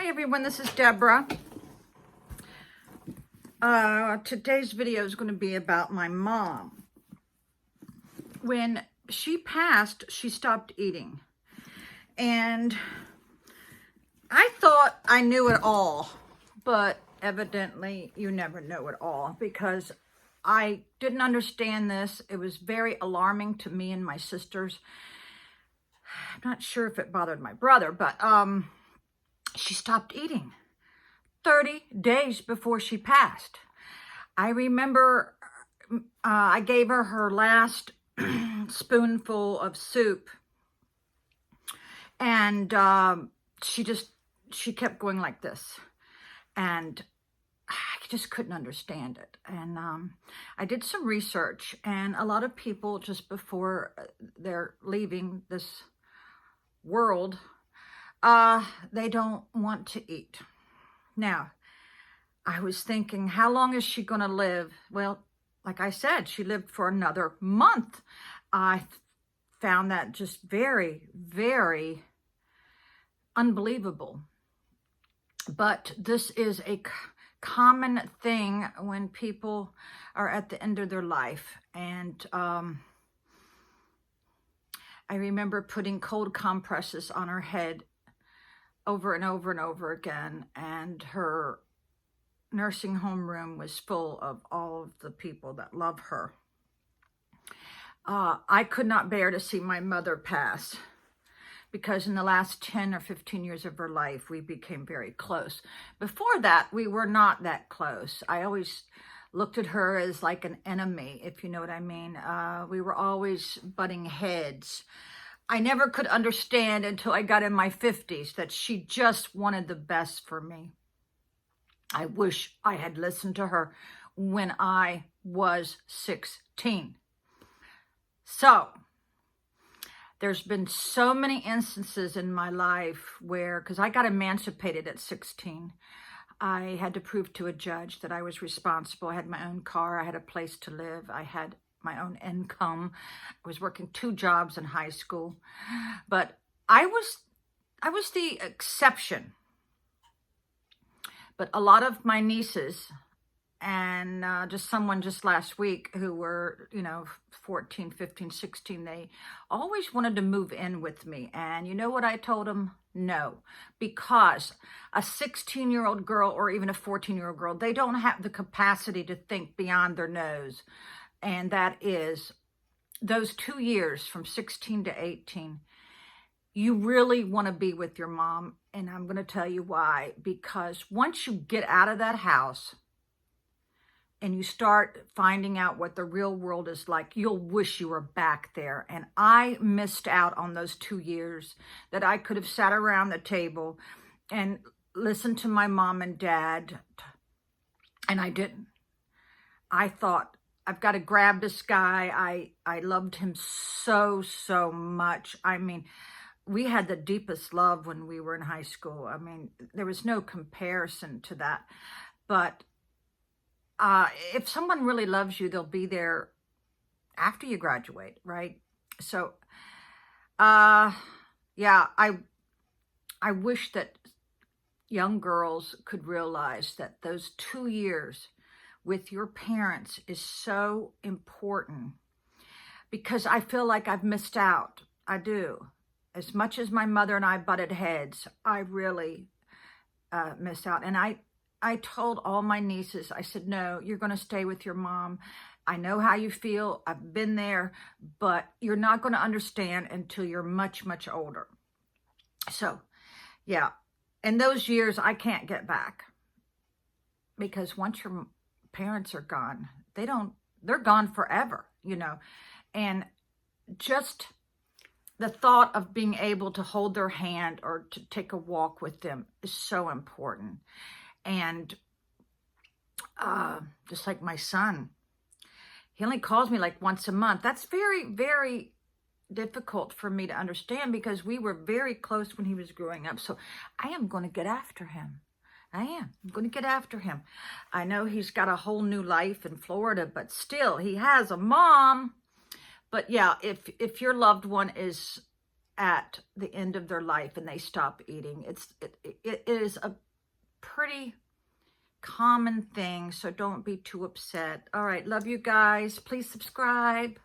Hi everyone, this is Deborah. Today's video is going to be about my mom. When she passed, she stopped eating. And I thought I knew it all, but evidently you never know it all because I didn't understand this. It was very alarming to me and my sisters. I'm not sure if it bothered my brother, but she stopped eating 30 days before she passed. I remember I gave her her last spoonful of soup, and she kept going like this, and I just couldn't understand it. And I did some research, and a lot of people just before they're leaving this world, they don't want to eat. Now, I was thinking, how long is she going to live? Well, like I said, she lived for another month. I found that just very, very unbelievable. But this is a common thing when people are at the end of their life. And I remember putting cold compresses on her head over and over and over again, and her nursing home room was full of all of the people that love her. I could not bear to see my mother pass because in the last 10 or 15 years of her life, we became very close. Before that, we were not that close. I always looked at her as like an enemy, if you know what I mean. We were always butting heads. I never could understand until I got in my 50s that she just wanted the best for me. I wish I had listened to her when I was 16. So, there's been so many instances in my life where, because I got emancipated at 16, I had to prove to a judge that I was responsible. I had my own car. I had a place to live. I had my own income. I was working 2 jobs in high school. But I was the exception. But a lot of my nieces and just someone just last week who were, 14, 15, 16, they always wanted to move in with me. And you know what I told them? No, because a 16-year-old girl or even a 14-year-old girl, they don't have the capacity to think beyond their nose. And that is those 2 years from 16 to 18. You really want to be with your mom. And I'm going to tell you why. Because once you get out of that house and you start finding out what the real world is like, you'll wish you were back there. And I missed out on those 2 years that I could have sat around the table and listened to my mom and dad. And I didn't. I thought, I've got to grab this guy. I loved him so, so much. I mean, we had the deepest love when we were in high school. I mean, there was no comparison to that. But if someone really loves you, they'll be there after you graduate, right? So, yeah, I wish that young girls could realize that those 2 years with your parents is so important, because I feel like I've missed out. I do. As much as my mother and I butted heads, I really missed out. And I told all my nieces, I said, no, you're going to stay with your mom. I know how you feel. I've been there, but you're not going to understand until you're much, much older. So, yeah, in those years, I can't get back, because once your parents are gone, they're gone forever, and just the thought of being able to hold their hand or to take a walk with them is so important. And just like my son, he only calls me like once a month. That's very, very difficult for me to understand, because we were very close when he was growing up. So I am going to get after him. I'm going to get after him. I know he's got a whole new life in Florida, but still, he has a mom. But yeah, if your loved one is at the end of their life and they stop eating. It is a pretty common thing, so don't be too upset. All right, love you guys. Please subscribe.